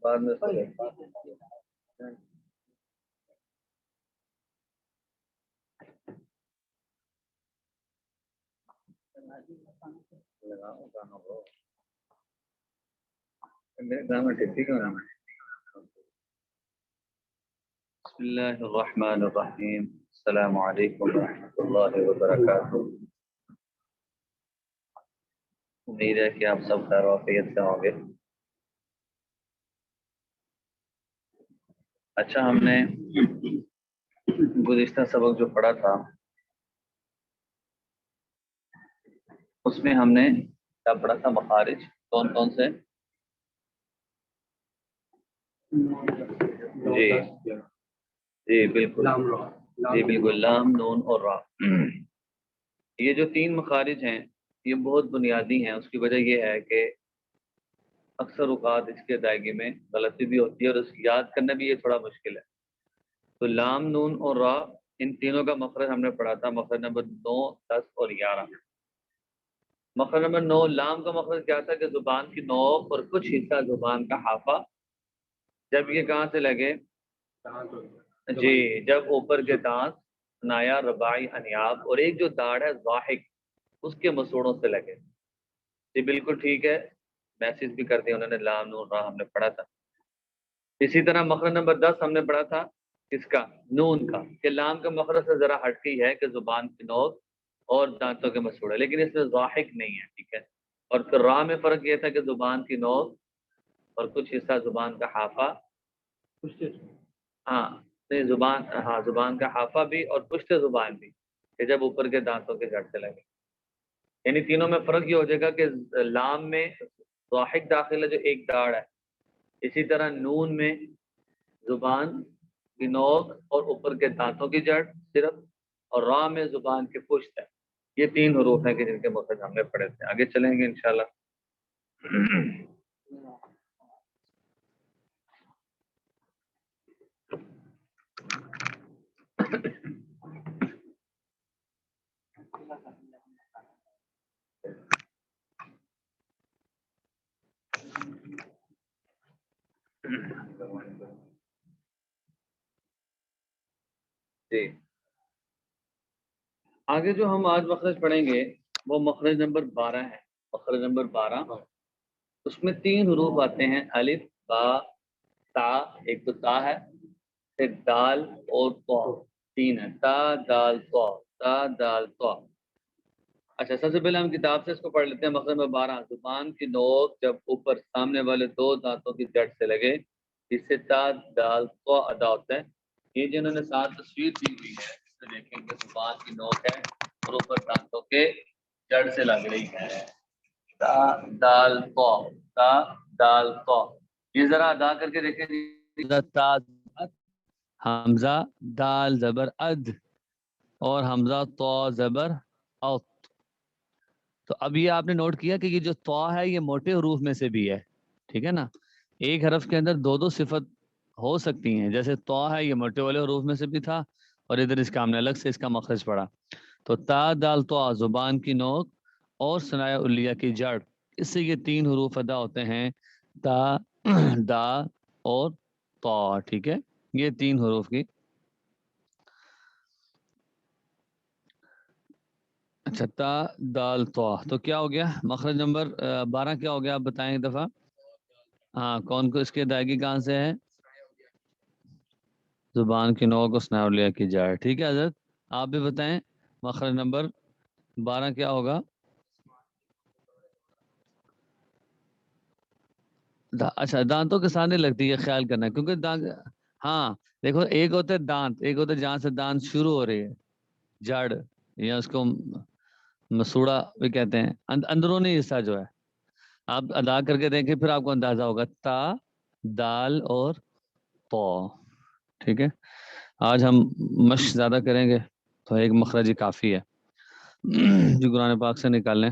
بعد میں بسم اللہ الرحمن الرحیم السلام علیکم ورحمۃ اللہ وبرکاتہ۔ امید ہے کہ آپ سب خیر و عافیت سے ہوں گے۔ اچھا، ہم نے گزشتہ سبق جو پڑھا تھا اس میں ہم نے کیا پڑھا تھا؟ مخارج کون کون سے؟ جی جی بالکل، جی بالکل، لام، نون اور را۔ یہ جو تین مخارج ہیں یہ بہت بنیادی ہیں۔ اس کی وجہ یہ ہے کہ اکثر اوقات اس کے ادائیگی میں غلطی بھی ہوتی ہے اور اس یاد کرنا بھی یہ تھوڑا مشکل ہے۔ تو لام، نون اور را، ان تینوں کا مخرج ہم نے پڑھا تھا، مخرج نمبر 9، 10 اور 11۔ مخرج نمبر 9 لام کا مخرج کیا تھا کہ زبان کی نوک اور کچھ حصہ زبان کا حافہ، جب یہ کہاں سے لگے؟ جی، جب اوپر کے دانت نایا، رباعی، انیاب اور ایک جو داڑھ ہے ضاحک، اس کے مسوڑوں سے لگے۔ جی بالکل ٹھیک ہے، میسج بھی کر دیا انہوں نے، لام، نون، را ہم نے پڑھا تھا۔ اسی طرح مخرج نمبر 10 ہم نے پڑھا تھا کس کا؟ نون کا، کہ لام کا مخرج سے ذرا ہٹتی ہے کہ زبان کی نوک اور دانتوں کے مسوڑے، لیکن اس میں ضاحک نہیں ہے، ٹھیک ہے۔ اور پھر را میں فرق یہ تھا کہ زبان کی نوک اور کچھ حصہ زبان کا حافہ، ہاں نہیں، زبان کا حافہ بھی اور پشت زبان بھی، کہ جب اوپر کے دانتوں کے جڑ سے لگے۔ یعنی تینوں میں فرق یہ ہو جائے گا کہ لام میں ضاحک داخل ہے جو ایک داڑھ ہے، اسی طرح نون میں زبان کی نوک اور اوپر کے دانتوں کی جڑ صرف، اور را میں زبان کے پشت ہے۔ یہ تین حروف ہیں کہ جن کے مخرج ہم نے پڑھے تھے۔ آگے چلیں گے انشاءاللہ۔ جی آگے جو ہم آج مخرج پڑھیں گے وہ مخرج نمبر 12 ہے۔ مخرج نمبر 12، اس میں تین حروف آتے ہیں، الف، با، تا۔ ایک تو تا ہے، پھر دال اور طا، تین ہے، تا، دال، طا، تا، دال، طا۔ اچھا، سب سے پہلے ہم کتاب سے اس کو پڑھ لیتے ہیں۔ مخرج نمبر 12، زبان کی نوک جب اوپر سامنے والے دو دانتوں کی جڑ سے لگے، اس سے تا، دال، طا ادا ہوتا ہے۔ یہ جنہوں نے ساتھ تصویر دی ہوئی ہے اس سے دیکھیں کہ زبان کی نوک ہے اور اوپر دانتوں کے جڑ سے لگ رہی ہے، تا، دال، طا، تا، دال، طا۔ یہ ذرا ادا کر کے دیکھیں جی۔ تا، حمزہ، دال زبر اد، اور حمزہ طا زبر اوت۔ تو اب یہ آپ نے نوٹ کیا کہ یہ جو طا ہے یہ موٹے حروف میں سے بھی ہے، ٹھیک ہے نا۔ ایک حرف کے اندر دو دو صفت ہو سکتی ہیں، جیسے طا ہے یہ موٹے والے حروف میں سے بھی تھا، اور ادھر اس کا ہم نے الگ سے اس کا مخرج پڑا۔ تو تا، دال، طا زبان کی نوک اور ثنایا علیہ کی جڑ، اس سے یہ تین حروف ادا ہوتے ہیں، تا، دا اور طا، ٹھیک ہے۔ یہ تین حروف کی، اچھا، تا، دال، طا۔ تو کیا ہو گیا مخرج نمبر 12 کیا ہو گیا؟ آپ بتائیں ایک دفعہ۔ ہاں، کون کو اس کی ادائیگی کہاں سے ہے؟ زبان کی نوک اور ثنایا علیہ کی جڑ، ٹھیک ہے حضرت۔ آپ بھی بتائیں مخرج نمبر 12 کیا ہوگا؟ اچھا، دانتوں کے ساتھ نہیں لگتی، یہ خیال کرنا، کیونکہ دانت، ہاں دیکھو، ایک ہوتا ہے دانت، ایک ہوتا ہے جہاں سے دانت شروع ہو رہی ہے، جڑ، یا اس کو مسوڑا بھی کہتے ہیں، اندرونی حصہ جو ہے۔ آپ ادا کر کے دیکھیں پھر آپ کو اندازہ ہوگا، تا، دال اور طا، ٹھیک ہے۔ آج ہم مشق زیادہ کریں گے تو ایک مخرج ہی کافی ہے جو قرآن پاک سے نکال لیں،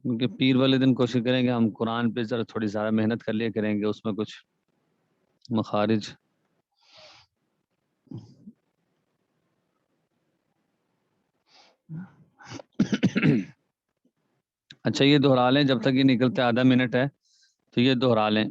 کیونکہ پیر والے دن کوشش کریں گے ہم قرآن پہ ذرا تھوڑی زیادہ محنت کر لیا کریں گے، اس میں کچھ مخارج اچھا یہ دہرا لیں جب تک یہ نکلتے، آدھا منٹ ہے تو یہ دہرا لیں.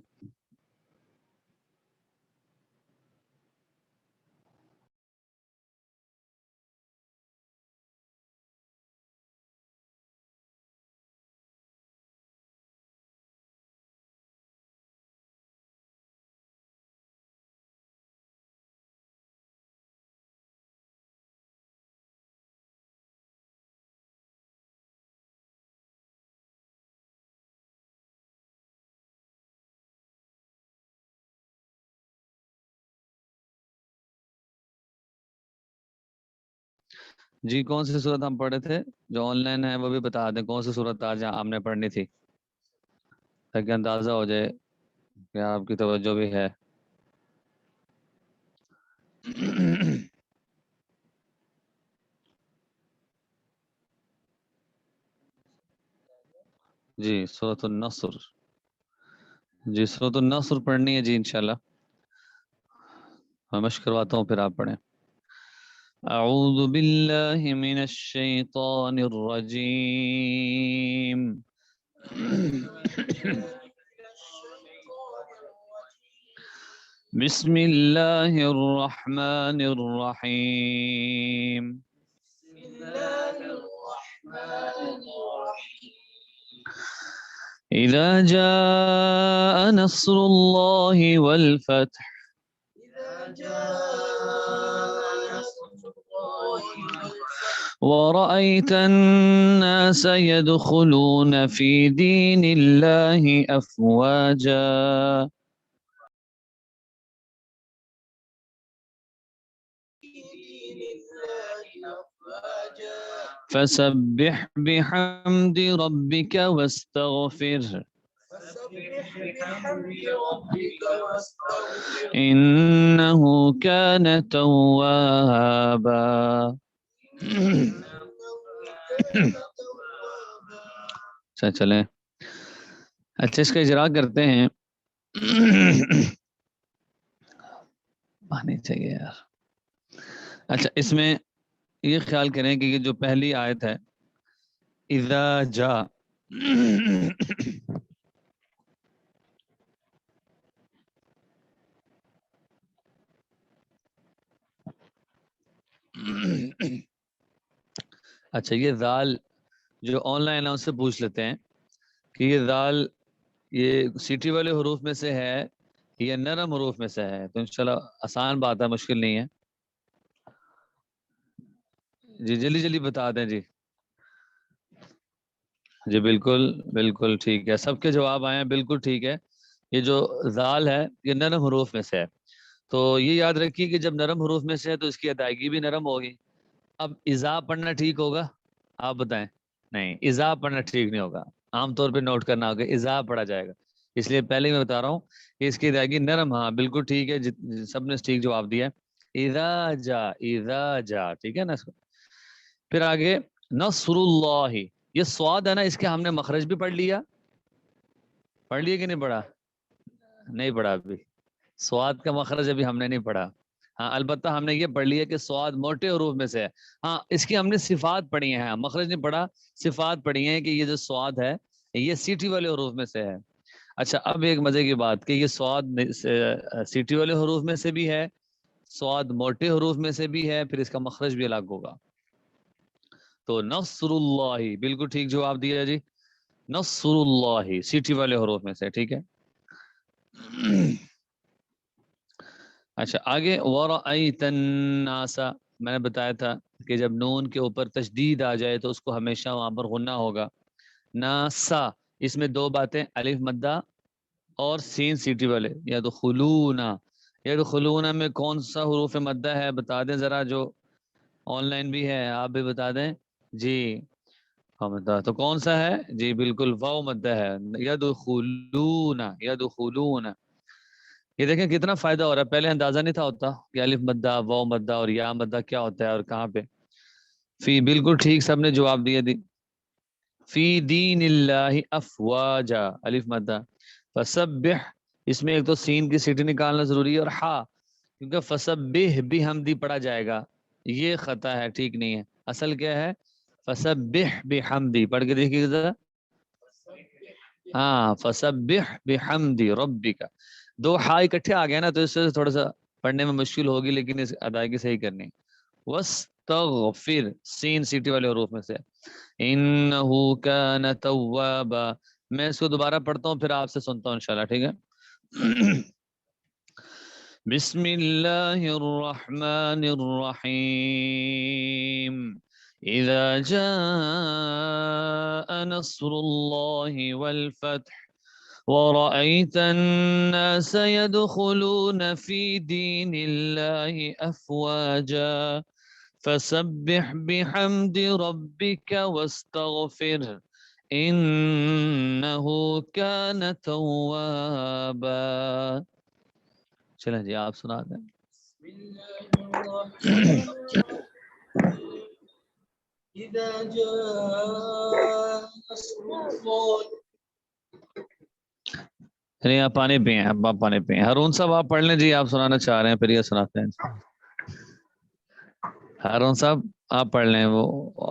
جی کون سی صورت ہم پڑھے تھے؟ جو آن لائن ہے وہ بھی بتا دیں کون سی صورت آج آپ نے پڑھنی تھی، تاکہ اندازہ ہو جائے کہ آپ کی توجہ بھی ہے. جی سورۃ النصر. جی سورۃ النصر پڑھنی ہے جی انشاءاللہ. میں مشق کرواتا ہوں پھر آپ پڑھیں. اعوذ باللہ من الشیطان الرجیم. بسم اللہ الرحمن الرحیم. اذا جاء نصر اللہ والفتح ورأيت الناس يدخلون في دين الله أفواجا فسبح بحمد ربك واستغفره إنه كان توابا. اچھا چلیں، اچھا اس کا اجرا کرتے ہیں. پانی چاہیے یار. اچھا اس میں یہ خیال کریں کہ یہ جو پہلی آیت ہے اذا جا، اچھا یہ ذال جو آن لائن ہے اس سے پوچھ لیتے ہیں کہ یہ ذال یہ سیٹی والے حروف میں سے ہے یا نرم حروف میں سے ہے. تو انشاءاللہ آسان بات ہے، مشکل نہیں ہے. جی جلدی جلدی بتا دیں. جی جی بالکل بالکل ٹھیک ہے، سب کے جواب آئے ہیں، بالکل ٹھیک ہے. یہ جو ذال ہے یہ نرم حروف میں سے ہے. تو یہ یاد رکھیے کہ جب نرم حروف میں سے ہے تو اس کی ادائیگی بھی نرم ہوگی. اب اذا پڑھنا ٹھیک ہوگا؟ آپ بتائیں. نہیں اذا پڑھنا ٹھیک نہیں ہوگا، عام طور پہ نوٹ کرنا ہوگا اذا پڑھا جائے گا. اس لیے پہلے میں بتا رہا ہوں کہ اس کی ادائیگی نرم. ہاں بالکل ٹھیک ہے، سب نے ٹھیک جواب دیا ہے. اذا جا ٹھیک ہے نا. پھر آگے نصر اللہ، یہ سواد ہے نا، اس کے ہم نے مخرج بھی پڑھ لیا. پڑھ لیا کہ نہیں پڑھا؟ نہیں پڑھا ابھی. سواد کا مخرج ابھی ہم نے نہیں پڑھا. ہاں البتہ ہم نے یہ پڑھ لیا کہ سواد موٹے حروف میں سے ہے. ہاں اس کی ہم نے صفات پڑھی ہیں، مخرج نہیں پڑھا، صفات پڑھی ہیں کہ یہ جو سواد ہے یہ سیٹی والے حروف میں سے ہے. اچھا اب ایک مزے کی بات کہ یہ سواد سیٹی والے حروف میں سے بھی ہے، سواد موٹے حروف میں سے بھی ہے، پھر اس کا مخرج بھی الگ ہوگا. تو نصر اللہ بالکل ٹھیک جواب دیا جی. نصر اللہ سیٹی والے حروف میں سے، ٹھیک ہے. اچھا آگے ورأیت الناس، میں نے بتایا تھا کہ جب نون کے اوپر تشدید آ جائے تو اس کو ہمیشہ وہاں پر غنہ ہوگا. ناسا اس میں دو باتیں، الف مدہ اور سین سیٹی والے. یدخلون میں کون سا حروف مدہ ہے بتا دیں ذرا، جو آن لائن بھی ہے آپ بھی بتا دیں. جی مدہ تو کون سا ہے؟ جی بالکل واو مدہ ہے. یدخلون. یہ دیکھیں کتنا فائدہ ہو رہا ہے، پہلے اندازہ نہیں تھا ہوتا کہ الف مدہ واو مدہ اور یا مدہ کیا ہوتا ہے اور کہاں پہ. فی بالکل ٹھیک سب نے جواب دیا دی. فی دین اللہ افواجا الف مدہ. فسبح اس میں ایک تو سین کی سیٹی نکالنا ضروری ہے، اور ہا کیونکہ فسبح بھی حمدی پڑھا جائے گا، یہ خطا ہے، ٹھیک نہیں ہے. اصل کیا ہے؟ فسبح بحمدی. پڑھ کے دیکھیے ذرا. ہاں فسبح بحمد ربک، دو ہا اکٹھے آ گیا نا تو اس سے تھوڑا سا پڑھنے میں مشکل ہوگی، لیکن اس ادائیگی صحیح کرنی. وستغفر، سین سیٹی والے حروف میں سے. انہو کان توابا. میں اس کو دوبارہ پڑھتا ہوں پھر آپ سے سنتا ہوں انشاءاللہ، ٹھیک ہے. بسم اللہ الرحمن الرحیم. اذا جاء نصر اللہ والفتح ورأيت الناس يدخلون في دين الله أفواجا فسبح بحمد ربك واستغفر إنه كان توابا. چلیں جی آپ سنا دیں. بسم الله الرحمن الرحيم. إذا جاء نصر الله. نہیں آپ پانی پئیں، اب آپ پانی پئیں. ہارون صاحب آپ پڑھ لیں جی، آپ سنانا چاہ رہے ہیں پھر یہ سناتے ہیں. ہارون صاحب آپ پڑھ لیں، وہ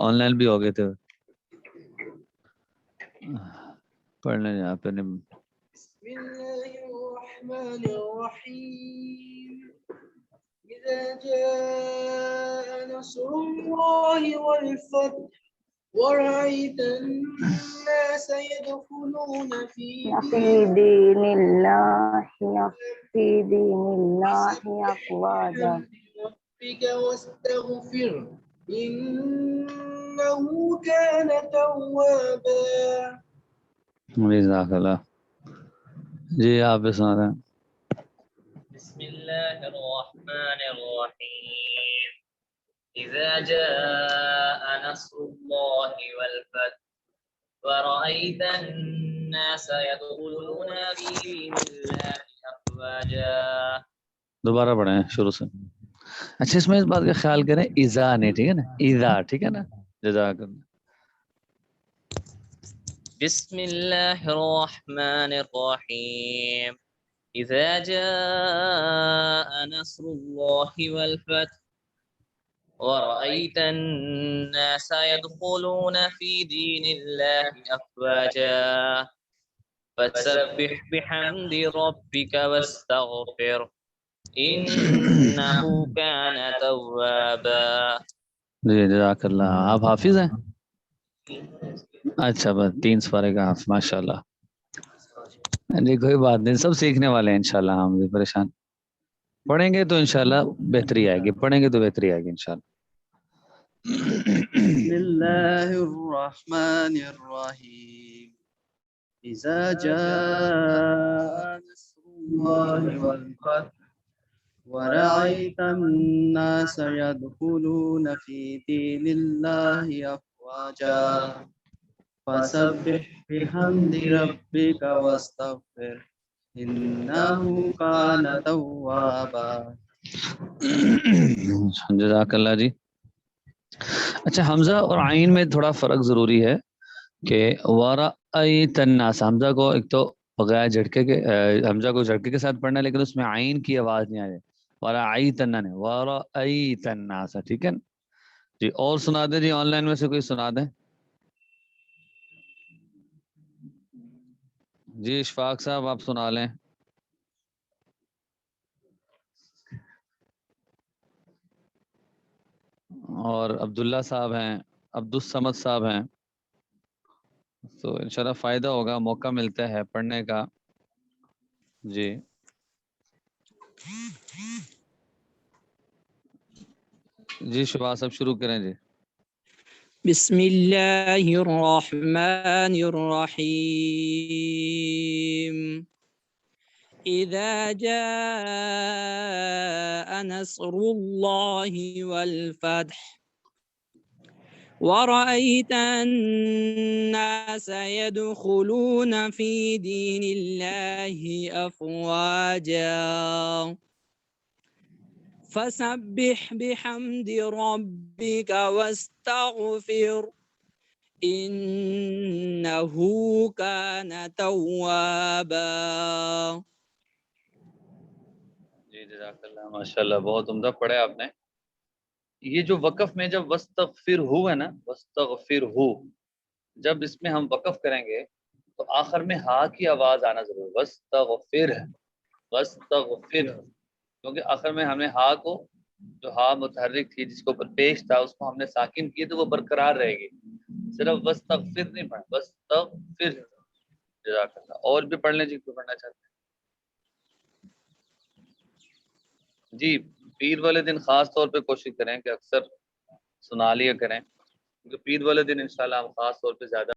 آن لائن بھی ہو گئے تھے. پڑھ لیں آپ پھر. بسم الله الرحمن الرحيم. إذا جاء نصر الله والفتح ورأيت الناس يدخلون في دين الله أفواجا ربك واستغفر إنه كان توابا. جزاک اللہ. جی آپ بھی سنا رہے ہیں. بسم الله الرحمن الرحيم. إذا جاء نصر الله والفتح ورأيت الناس يدخلون في دين الله أفواجا. دوبارہ پڑھیں شروع سے. اچھا اس میں اس بات کا خیال کریں اذا نہیں، ٹھیک ہے نا، اذا، ٹھیک ہے نا. جزاک اللہ. بسم الله الرحمن الرحيم. إذا جاء نصر الله والفتح ورأيت الناس يدخلون في دين الله أفواجا فسبح بحمد ربك واستغفر إنه كان توابا. جی جزاک اللہ. آپ حافظ ہیں؟ اچھا بس 3 سپارے کا حافظ، ماشاء اللہ. جی کوئی بات نہیں، سب سیکھنے والے ہیں انشاءاللہ. ہم بھی پریشان، پڑھیں گے تو انشاءاللہ بہتری آئے گی، پڑھیں گے تو بہتری آئے گی انشاءاللہ. بسم الله الرحمن الرحيم. إذا جاء نصر الله والفتح ورأيت الناس يدخلون في دين الله أفواجا فسبح بحمد ربك واستغفر إنه كان توابا. جزاک اللہ جی. اچھا حمزہ اور عین میں تھوڑا فرق ضروری ہے کہ ورأیت الناس، حمزہ کو ایک تو بغیر جھٹکے کے، حمزہ کو جھٹکے کے ساتھ پڑھنا ہے، لیکن اس میں عین کی آواز نہیں آ رہی. ورأیت الناس نہیں، ورأیت الناس، ٹھیک ہے جی. اور سنا دیں جی، آن لائن میں سے کوئی سنا دیں جی. اشفاق صاحب آپ سنا لیں. اور عبداللہ صاحب ہیں، عبدالصمد صاحب ہیں. تو انشاءاللہ فائدہ ہوگا، موقع ملتا ہے پڑھنے کا. جی جی شبہ صاحب شروع کریں جی. بسم الله الرحمن الرحيم. إذا جاء نصر الله والفتح ورأيت الناس يدخلون في دين الله أفواجا فسبح بحمد ربك واستغفر إنه كان توابا. جی جزاک اللہ، ماشاءاللہ بہت عمدہ پڑھے آپ نے. یہ جو وقف میں جب وستغفر ہو ہے نا، وستغفر ہو، جب اس میں ہم وقف کریں گے تو تو آخر میں ہا کی آواز آنا ضروری ہے، وستغفر، وستغفر، کیونکہ آخر میں ہم نے ہا کو، جو ہا متحرک تھی جس کے اوپر پیش تھا، اس کو ہم نے ساکن کی تو وہ برقرار رہے گی، صرف وستغفر نہیں پڑھنا، وستغفر۔ جزاک اللہ۔ اور بھی پڑھ لیں جی، کوئی پڑھنا چاہتے ہیں جی؟ پیر والے دن خاص طور پہ کوشش کریں کہ اکثر سنا لیا کریں، کیونکہ پیر والے دن انشاءاللہ ہم خاص طور پہ زیادہ